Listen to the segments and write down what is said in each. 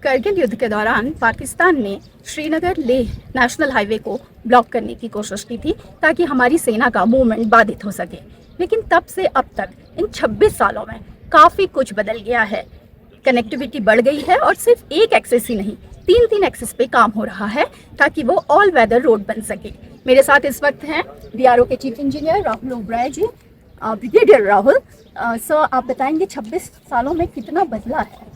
करगिल युद्ध के दौरान पाकिस्तान ने श्रीनगर लेह नेशनल हाईवे को ब्लॉक करने की कोशिश की थी ताकि हमारी सेना का मूवमेंट बाधित हो सके। लेकिन तब से अब तक इन 26 सालों में काफ़ी कुछ बदल गया है। कनेक्टिविटी बढ़ गई है और सिर्फ एक एक्सेस ही नहीं, तीन एक्सेस पे काम हो रहा है ताकि वो ऑल वेदर रोड बन सके। मेरे साथ इस वक्त हैं बीआरओ के चीफ इंजीनियर राहुल ओबराय जी, ब्रिगेडियर राहुल। सर, आप बताएंगे 26 सालों में कितना बदला है?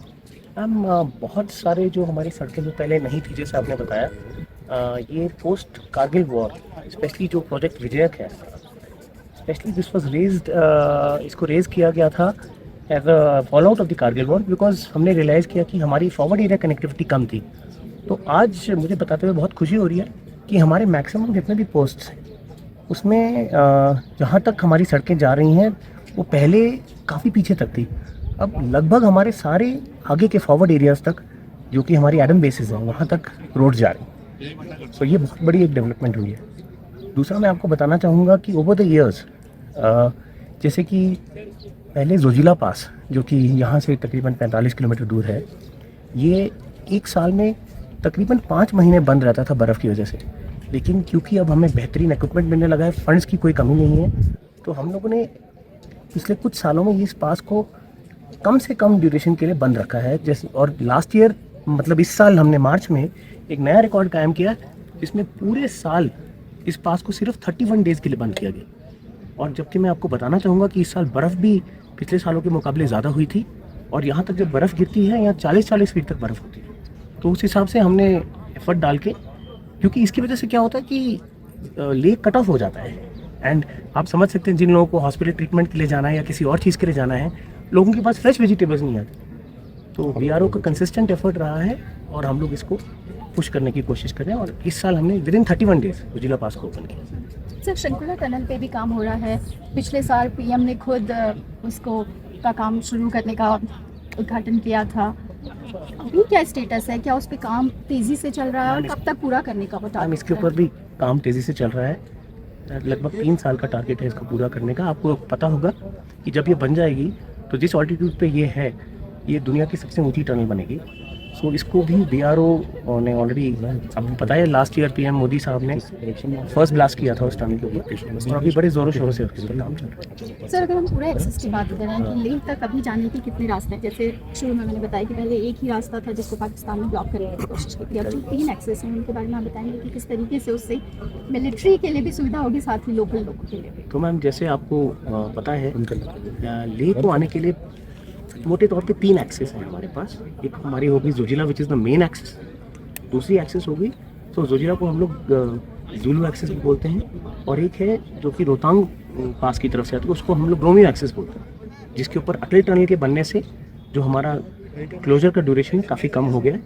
मैम, बहुत सारे जो हमारी सड़कें जो पहले नहीं थी, जैसे आपने बताया, ये पोस्ट कारगिल वॉर, स्पेशली जो प्रोजेक्ट विजयक है, स्पेशली दिस वाज रेज्ड, इसको रेज किया गया था as a fall out of the Kargil war, because हमने रियलाइज़ किया कि हमारी फॉरवर्ड एरिया कनेक्टिविटी कम थी। तो आज मुझे बताते हुए बहुत खुशी हो रही है कि हमारे मैक्सिमम जितने भी पोस्ट हैं उसमें जहाँ तक हमारी सड़कें जा रही हैं वो पहले काफ़ी पीछे तक थी। अब लगभग हमारे सारे आगे के फॉरवर्ड एरियाज़ तक, जो कि हमारी एडम बेसिस हैं, वहाँ तक रोड जा रही हैं। सो ये बहुत बड़ी एक डेवलपमेंट हुई है। दूसरा मैं आपको बताना चाहूँगा कि ओवर द ईयर्स, जैसे कि पहले जोजिला पास, जो कि यहाँ से तकरीबन 45 किलोमीटर दूर है, ये एक साल में तकरीबन 5 महीने बंद रहता था बर्फ़ की वजह से। लेकिन क्योंकि अब हमें बेहतरीन इक्विपमेंट मिलने लगा है, फंड्स की कोई कमी नहीं है, तो हम लोगों ने पिछले कुछ सालों में इस पास को कम से कम ड्यूरेशन के लिए बंद रखा है। जैसे और लास्ट ईयर, मतलब इस साल हमने मार्च में एक नया रिकॉर्ड कायम किया जिसमें पूरे साल इस पास को सिर्फ 31 डेज़ के लिए बंद किया गया। और जबकि मैं आपको बताना चाहूँगा कि इस साल बर्फ़ भी पिछले सालों के मुकाबले ज़्यादा हुई थी, और यहाँ तक जब बर्फ़ गिरती है यहाँ 40-40 फीट तक बर्फ़ होती है। तो उस हिसाब से हमने एफर्ट डाल के, क्योंकि इसकी वजह से क्या होता है कि लेक कट ऑफ हो जाता है, एंड आप समझ सकते हैं जिन लोगों को हॉस्पिटल ट्रीटमेंट के लिए जाना है या किसी और चीज़ के लिए जाना है, लोगों के पास फ्रेश वेजिटेबल्स नहीं आते। तो बीआरओ का कंसिस्टेंट एफर्ट रहा है और हम लोग इसको पुश करने की कोशिश कर रहे हैं, और इस साल हमने विदिन 31 डेज जोजिला पास को ओपन किया। सर, शंकुला टनल पे भी काम हो रहा है। पिछले साल पीएम ने खुद उसको का काम शुरू करने का उद्घाटन किया था। अभी क्या स्टेटस है? क्या उस पे काम तेज़ी से चल रहा है और कब तक पूरा करने का बता? इसके ऊपर भी काम तेज़ी से चल रहा है। लगभग 3 साल का टारगेट है इसको पूरा करने का। आपको पता होगा कि जब ये बन जाएगी तो जिस ऑल्टीट्यूड पे ये है, ये दुनिया की सबसे ऊंची टनल बनेगी। सो इसको भी बीआरओ ने ऑलरेडी, आपको पता है, लास्ट ईयर पीएम मोदी साहब ने फर्स्ट ब्लास्ट किया था उस टनल के ऊपर, और अभी बड़े ज़ोरों शोरों से उसके ऊपर काम चल रहा है। सर, अगर हम पूरा एक्सेस की बात करें कि लेह तक अभी जाने के कितने रास्ते हैं? जैसे शुरू में मैंने बताया कि पहले एक ही रास्ता था जिसको पाकिस्तान ने ब्लॉक करने की कोशिश की थी। अब जो 3 एक्सेस हैं उनके बारे में आप बताएंगे कि किस तरीके से उससे मिलिट्री के लिए भी सुविधा होगी, साथ ही लोकल लोगों के लिए भी? तो मैम, जैसे आपको पता है, लेह को आने के लिए मोटे तौर पे 3 एक्सेस हैं हमारे पास। एक हमारी होगी Zojila, which is the main access. दूसरी एक्सेस होगी, तो जोजिला को हम लोग जुलू एक्सेस भी बोलते हैं, और एक है जो कि रोहतांग पास की तरफ से आती है, उसको हम लोग रोमियो एक्सेस बोलते हैं, जिसके ऊपर अटल टनल के बनने से जो हमारा क्लोजर का ड्यूरेशन काफ़ी कम हो गया है।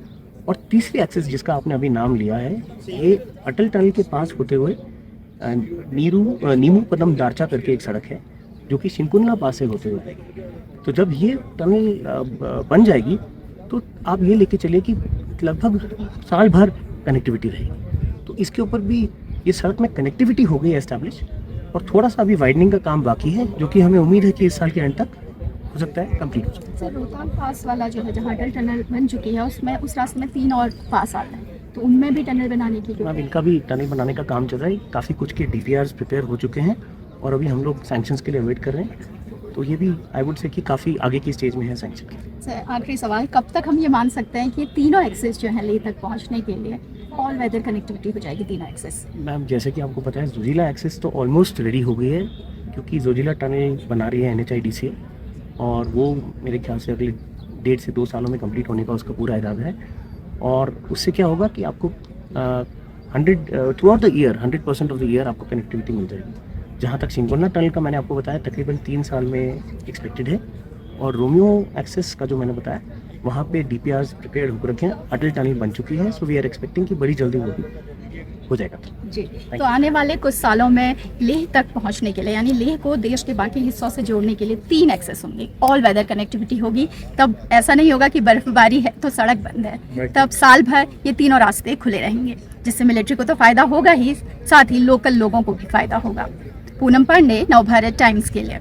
और तीसरी एक्सेस जिसका आपने अभी नाम लिया है, ये अटल टनल के पास होते हुए नीमू पदम दारचा करके एक सड़क है जो कि शिंकुन्ला पास से होते हुए। तो जब ये टनल बन जाएगी तो आप ये लेके चलिए कि लगभग साल भर कनेक्टिविटी रहेगी। तो इसके ऊपर भी ये सड़क में कनेक्टिविटी हो गई है एस्टैब्लिश, और थोड़ा सा अभी वाइडनिंग का काम बाकी है, जो कि हमें उम्मीद है कि इस साल के एंड तक हो सकता है कंप्लीट हो जाए। सर, रोहतांग पास वाला जो है, जहाँ अटल टनल बन चुकी है, उसमें उस रास्ते में 3 और पास आ रहे हैं, तो उनमें भी टनल बनाने की? अब इनका भी टनल बनाने का काम चल रहा है। काफ़ी कुछ के DPRs प्रिपेयर हो चुके हैं और अभी हम लोग सैंक्शंस के लिए वेट कर रहे हैं। तो ये भी आई वुड से कि काफ़ी आगे की स्टेज में है सैंक्शन के। सर, आखिरी सवाल, कब तक हम ये मान सकते हैं कि तीनों एक्सेस जो है लेह तक पहुंचने के लिए ऑल वेदर कनेक्टिविटी हो जाएगी तीनों एक्सेस? मैम, जैसे कि आपको पता है, जोजिला एक्सेस तो ऑलमोस्ट रेडी हो गई है, क्योंकि जोजिला टनल बना रही है NHIDCL, और वो मेरे ख्याल से अगले 1.5 से 2 सालों में कंप्लीट होने का उसका पूरा इरादा है। और उससे क्या होगा कि आपको 100 100% ऑफ द ईयर आपको कनेक्टिविटी मिल जाएगी। जहाँ तक शिंकुन्ला टनल का मैंने आपको बताया, तकरीबन 3 साल में एक्सपेक्टेड है, और रोमियो एक्सेस का जो मैंने बताया, वहाँ पे DPRs प्रिपेयर होकर रखे हैं। अटल टनल बन चुकी है, सो वी आर एक्सपेक्टिंग कि बड़ी जल्दी वो भी हो जाएगा। जी, तो आने वाले कुछ सालों में लेह तक पहुंचने के लिए, यानी लेह को देश के बाकी हिस्सों से जोड़ने के लिए 3 एक्सेस होंगे, ऑल वेदर कनेक्टिविटी होगी। तब ऐसा नहीं होगा कि बर्फबारी है तो सड़क बंद है, तब साल भर ये तीनों रास्ते खुले रहेंगे, जिससे मिलिट्री को तो फायदा होगा ही, साथ ही लोकल लोगों को भी फायदा होगा। पूनम पांडे, नवभारत टाइम्स के लिए।